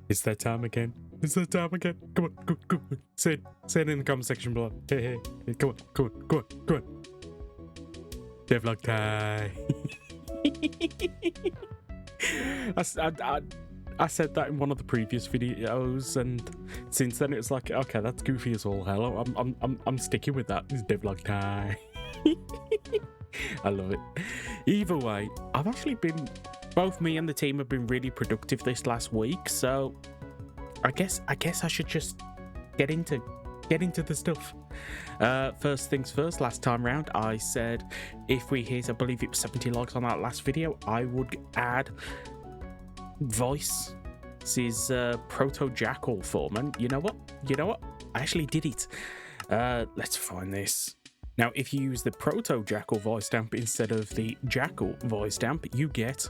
It's that time again. It's that time again. Come on, go on. Say it in the comment section below. Hey, come on. Devlog time. I said that in one of the previous videos, and since then it's like, okay, that's goofy as all hell. I'm sticking with that. It's devlog time. I love it. Either way, both me and the team have been really productive this last week, so I guess I should just get into the stuff. First things first, last time round I said if we hit, I believe it was 70 likes on that last video, I would add voice. This is Proto Jackal form, and you know what? I actually did it. Let's find this. Now, if you use the Proto Jackal voice stamp instead of the Jackal voice stamp, you get...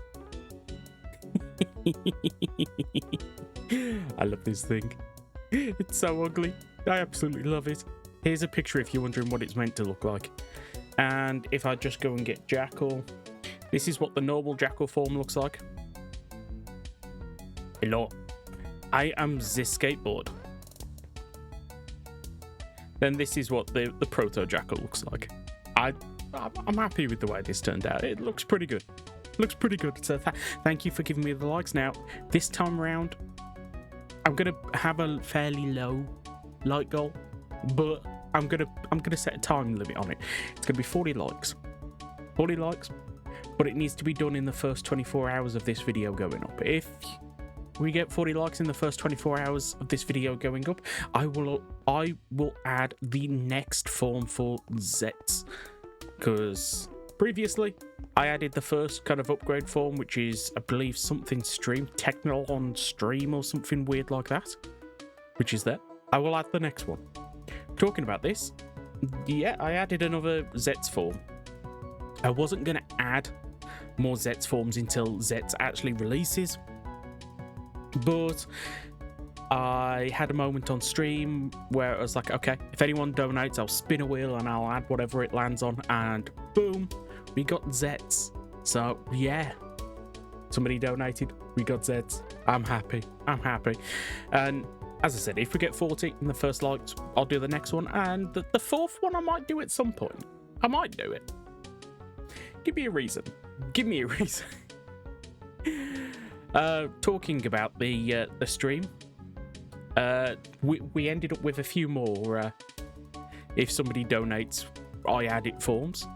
I love this thing. It's so ugly. I absolutely love it. Here's a picture if you're wondering what it's meant to look like. And if I just go and get Jackal, this is what the normal Jackal form looks like. Hello, I am the skateboard. Then this is what the Proto Jackal looks like. I'm happy with the way this turned out. It looks pretty good. So thank you for giving me the likes. Now, this time around, I'm gonna have a fairly low like goal, but I'm gonna set a time limit on it. It's gonna be 40 likes. 40 likes, but it needs to be done in the first 24 hours of this video going up. If we get 40 likes in the first 24 hours of this video going up, I will add the next form for Zets, because previously I added the first kind of upgrade form, which is, I believe, something stream, Techno on stream or something weird like that, which is there. I will add the next one. Talking about this, yeah, I added another Zets form. I wasn't going to add more Zets forms until Zets actually releases, but I had a moment on stream where I was like, okay, if anyone donates, I'll spin a wheel and I'll add whatever it lands on, and boom, we got Zets. So yeah, somebody donated, we got Zets. I'm happy. And as I said, if we get 40 in the first likes, I'll do the next one, and the fourth one I might do at some point. I might do it. Give me a reason. Talking about the stream, we ended up with a few more if somebody donates, I add it forms.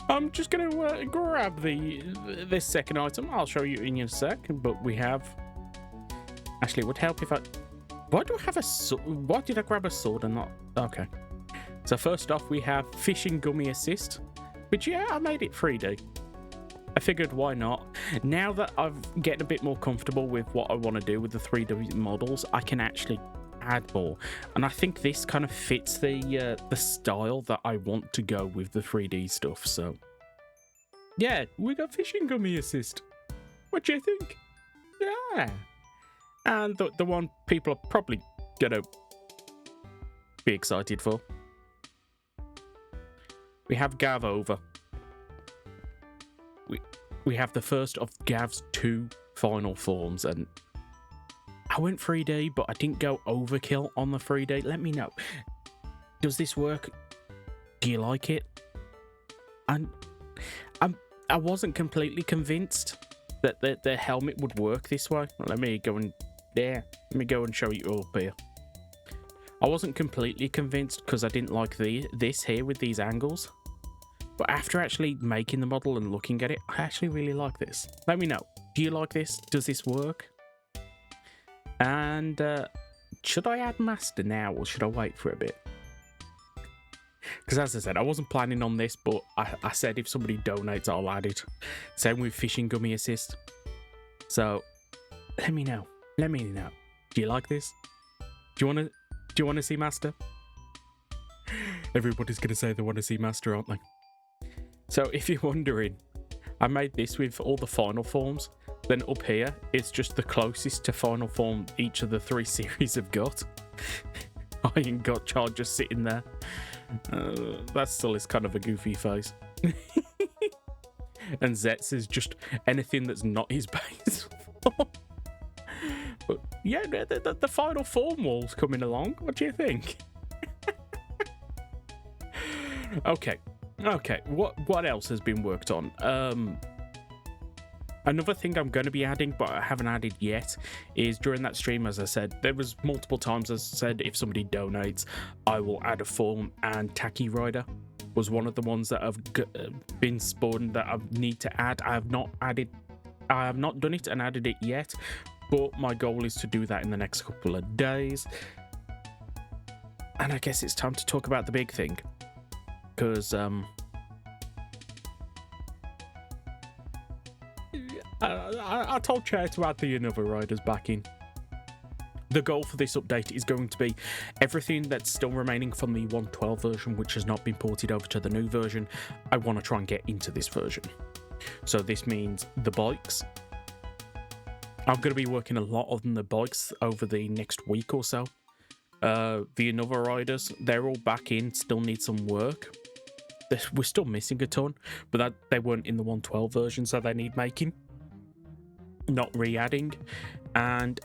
I'm just going to grab this second item. I'll show you in a sec, but we have... Actually, it would help if I... Why do I have a sword? Why did I grab a sword and not... Okay. So first off, we have Fishing Gummy Assist, which, yeah, I made it 3D. I figured, why not? Now that I'm getting a bit more comfortable with what I want to do with the 3D models, I can actually add more. And I think this kind of fits the style that I want to go with the 3D stuff. So, yeah, we got Fishing Gummy Assist. What do you think? Yeah. And the one people are probably going to be excited for. We have Gav over. We have the first of Gav's 2 final forms, and I went 3D, but I didn't go overkill on the 3D. Let me know. Does this work? Do you like it? And I wasn't completely convinced that the helmet would work this way. Let me go and show you up here. I wasn't completely convinced because I didn't like this here with these angles. But after actually making the model and looking at it, I actually really like this. Let me know. Do you like this? Does this work? And should I add Master now or should I wait for a bit? Because as I said, I wasn't planning on this, but I said if somebody donates, I'll add it. Same with Fishing Gummy Assist. So let me know. Do you like this? Do you want to see Master? Everybody's going to say they want to see Master, aren't they? So if you're wondering, I made this with all the final forms. Then up here, it's just the closest to final form each of the 3 series have got. Iron God Child just sitting there. That still is kind of a goofy face. And Zets is just anything that's not his base form. But yeah, the final form wall's coming along. What do you think? Okay. What else has been worked on? Another thing I'm going to be adding, but I haven't added yet, is during that stream, as I said, there was multiple times I said if somebody donates, I will add a form, and Tacky Rider was one of the ones that have been spawned that I need to add. I have not done it and added it yet, but my goal is to do that in the next couple of days. And I guess it's time to talk about the big thing, because I told Chair to add the Another Riders back in. The goal for this update is going to be everything that's still remaining from the 1.12 version, which has not been ported over to the new version. I want to try and get into this version. So this means the bikes. I'm going to be working a lot on the bikes over the next week or so. The Another Riders, they're all back in, still need some work. We're still missing a ton, but they weren't in the 1.12 version, so they need making. Not re-adding. And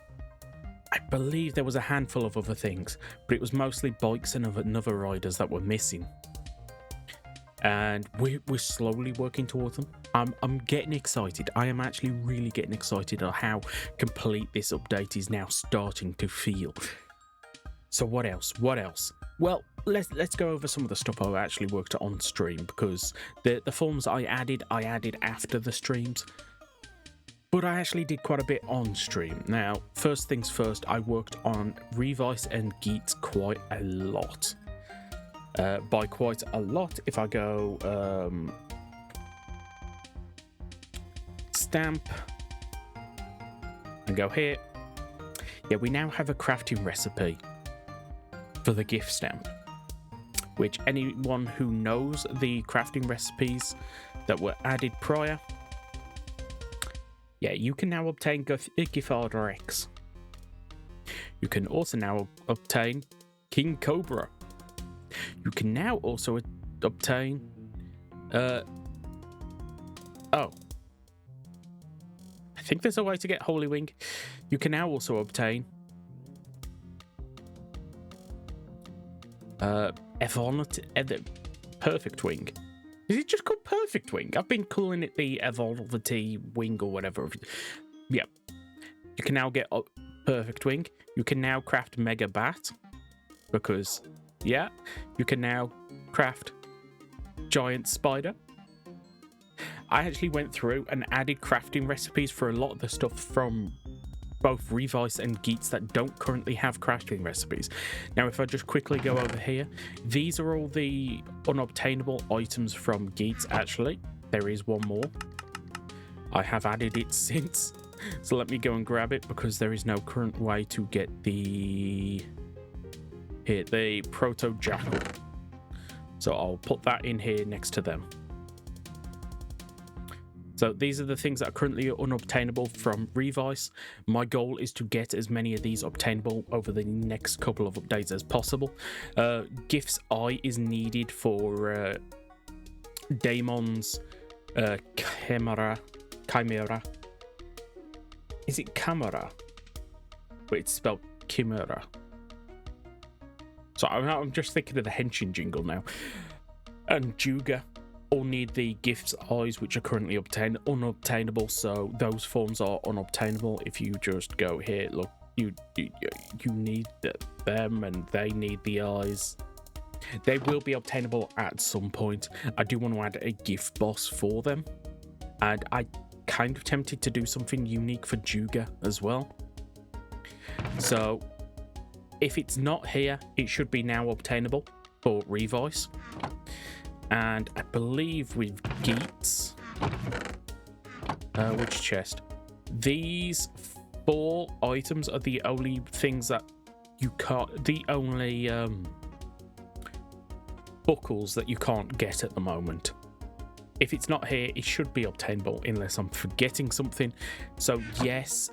I believe there was a handful of other things, but it was mostly bikes and Another Riders that were missing. And we're slowly working towards them. I'm getting excited. I am actually really getting excited at how complete this update is now starting to feel. So what else? Well, let's go over some of the stuff I actually worked on stream, because the forms I added after the streams. But I actually did quite a bit on stream. Now, first things first, I worked on Revice and Geats quite a lot. By quite a lot, if I go stamp and go here, yeah, we now have a crafting recipe for the gift stamp, which anyone who knows the crafting recipes that were added prior, yeah, you can now obtain Giffard Rex. You can also now obtain King Cobra. You can now also obtain I think there's a way to get Holy Wing. You can now also obtain Perfect Wing. Is it just called Perfect Wing? I've been calling it the Evolvity Wing or whatever. Yeah. You can now get Perfect Wing. You can now craft Mega Bat. Because, yeah, you can now craft Giant Spider. I actually went through and added crafting recipes for a lot of the stuff from both Revice and Geats that don't currently have crafting recipes. Now, if I just quickly go over here, these are all the unobtainable items from Geats, actually. There is one more. I have added it since. So let me go and grab it, because there is no current way to get the Proto Jackal. So I'll put that in here next to them. So these are the things that are currently unobtainable from Revice. My goal is to get as many of these obtainable over the next couple of updates as possible. Gift's Eye is needed for Daemon's Chimera. Is it Chimera? But it's spelled Chimera. So I'm just thinking of the Henshin jingle now. And Juga all need the Gift's Eyes, which are currently unobtainable, so those forms are unobtainable. If you just go here, look, you need them, and they need the eyes. They will be obtainable at some point. I do want to add a gift boss for them, and I kind of tempted to do something unique for Juga as well. So if it's not here, it should be now obtainable for Revice. And I believe with Geats, which chest? These 4 items are the only things that you can't, the only buckles that you can't get at the moment. If it's not here, it should be obtainable unless I'm forgetting something. So yes,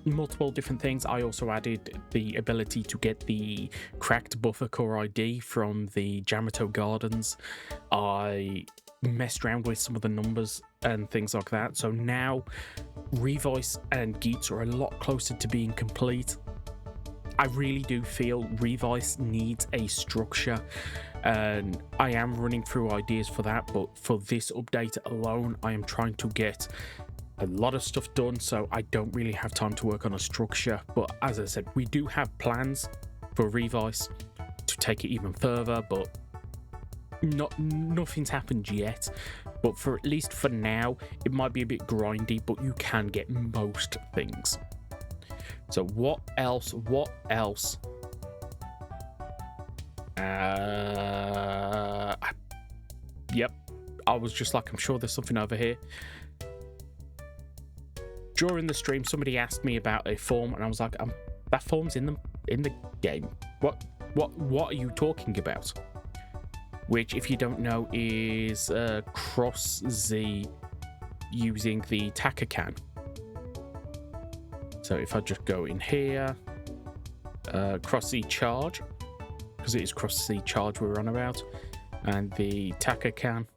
multiple different things. I also added the ability to get the cracked buffer core ID from the Yamato Gardens. I messed around with some of the numbers and things like that. So now Revoice and Geats are a lot closer to being complete. I really do feel Revoice needs a structure, and I am running through ideas for that, but for this update alone, I am trying to get a lot of stuff done, so I don't really have time to work on a structure. But as I said, we do have plans for Revoice to take it even further, but nothing's happened yet. But for at least for now, it might be a bit grindy, but you can get most things. So what else? Yep, I was just like, I'm sure there's something over here. During the stream, somebody asked me about a form, and I was like, that form's in the game. What are you talking about? Which, if you don't know, is Cross Z using the Takakan. So if I just go in here, Cross Z charge, because it is Cross Z charge we're on about, and the Takakan.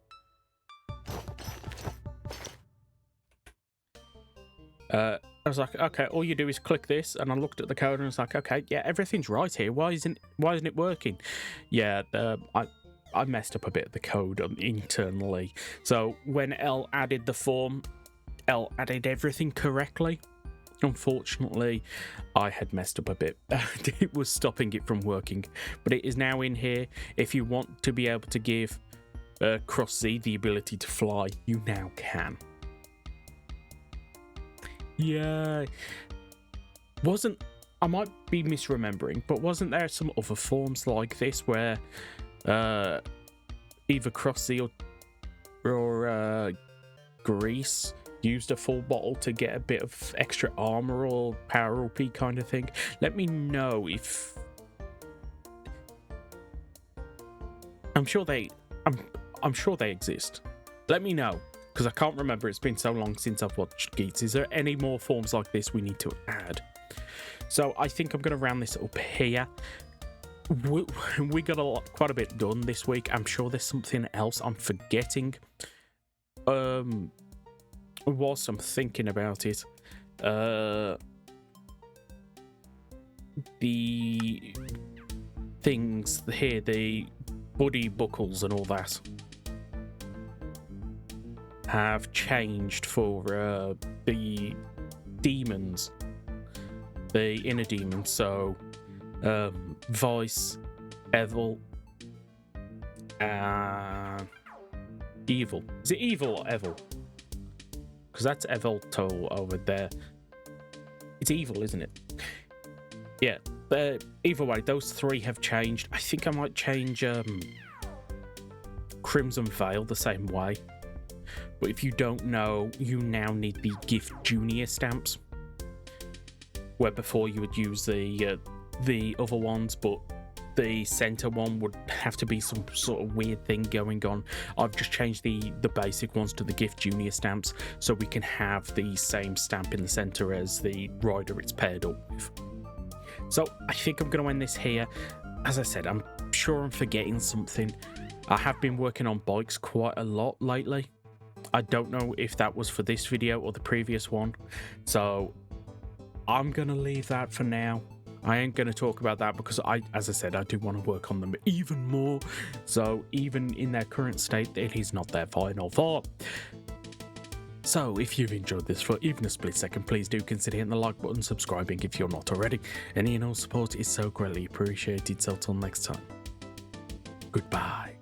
I was like, okay, all you do is click this, and I looked at the code and I was like, okay, yeah, everything's right here. Why isn't it working? Yeah, I messed up a bit of the code internally. So when L added the form, L added everything correctly. Unfortunately, I had messed up a bit. It was stopping it from working, but it is now in here. If you want to be able to give Cross Z the ability to fly, you now can. Yeah, I might be misremembering, but wasn't there some other forms like this where either Cross Z or Grease used a full bottle to get a bit of extra armor or power up kind of thing? Let me know if I'm sure they exist. Let me know, because I can't remember. It's been so long since I've watched Geats. Is there any more forms like this we need to add? So I think I'm going to round this up here. We got quite a bit done this week. I'm sure there's something else I'm forgetting. Whilst I'm thinking about it, the things here, the buddy buckles and all that, have changed for the demons, the inner demons. So Vice, Evil, Evil. Is it Evil or Evil? Because that's Evelto over there. It's Evil, isn't it? Yeah. Either way, those three have changed. I think I might change Crimson Veil the same way. But if you don't know, you now need the Gift Junior stamps, where before you would use the other ones, but the center one would have to be some sort of weird thing going on. I've just changed the basic ones to the Gift Junior stamps, so we can have the same stamp in the center as the rider it's paired up with. So I think I'm going to end this here. As I said, I'm sure I'm forgetting something. I have been working on bikes quite a lot lately. I don't know if that was for this video or the previous one, so I'm going to leave that for now. I ain't going to talk about that because as I said, I do want to work on them even more. So even in their current state, it is not their final form. So if you've enjoyed this for even a split second, please do consider hitting the like button, subscribing if you're not already. Any and all support is so greatly appreciated. So till next time, goodbye.